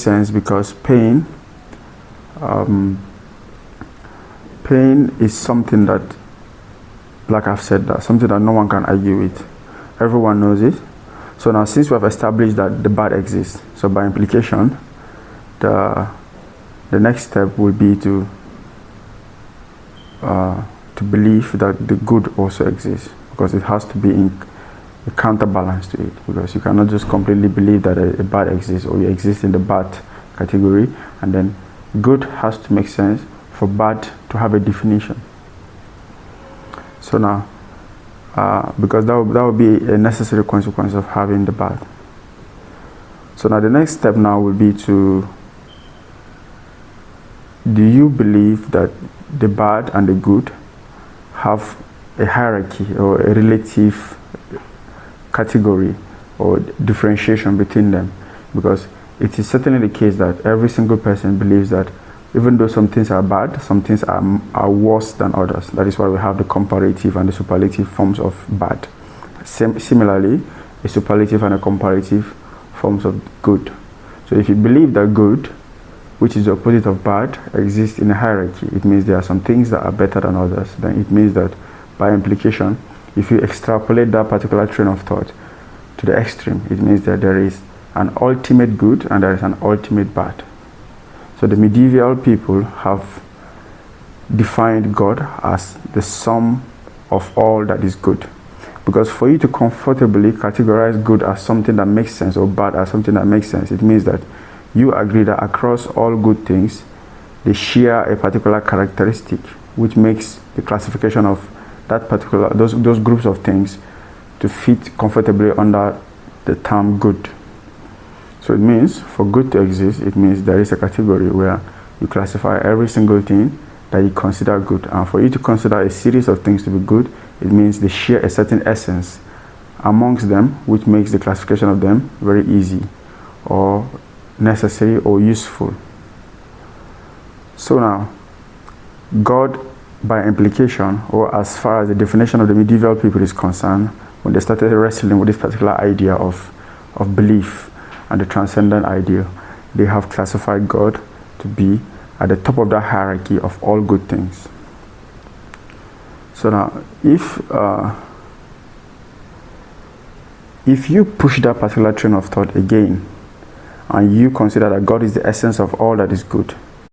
sense because pain is something that, like I've said, that something that no one can argue with. Everyone knows it. So now, since we have established that the bad exists, so by implication, the next step will be to believe that the good also exists, because it has to be in a counterbalance to it, because you cannot just completely believe that a bad exists, or you exist in the bad category, and then good has to make sense for bad to have a definition. So now, because that would be a necessary consequence of having the bad. So now the next step now will be to, do you believe that the bad and the good have a hierarchy or a relative category or differentiation between them? Because it is certainly the case that every single person believes that even though some things are bad, some things are worse than others. That is why we have the comparative and the superlative forms of bad. Similarly, a superlative and a comparative forms of good. So if you believe that good, which is the opposite of bad, exists in a hierarchy, it means there are some things that are better than others. Then it means that, by implication, if you extrapolate that particular train of thought to the extreme, it means that there is an ultimate good and there is an ultimate bad. So the medieval people have defined God as the sum of all that is good. Because for you to comfortably categorize good as something that makes sense or bad as something that makes sense, it means that you agree that across all good things, they share a particular characteristic, which makes the classification of that particular, those groups of things to fit comfortably under the term good. So it means for good to exist, it means there is a category where you classify every single thing that you consider good. And for you to consider a series of things to be good, it means they share a certain essence amongst them, which makes the classification of them very easy or necessary or useful. So now, God, by implication, or as far as the definition of the medieval people is concerned, when they started wrestling with this particular idea of belief and the transcendent idea, they have classified God to be at the top of that hierarchy of all good things. So now, if you push that particular train of thought again, and you consider that God is the essence of all that is good,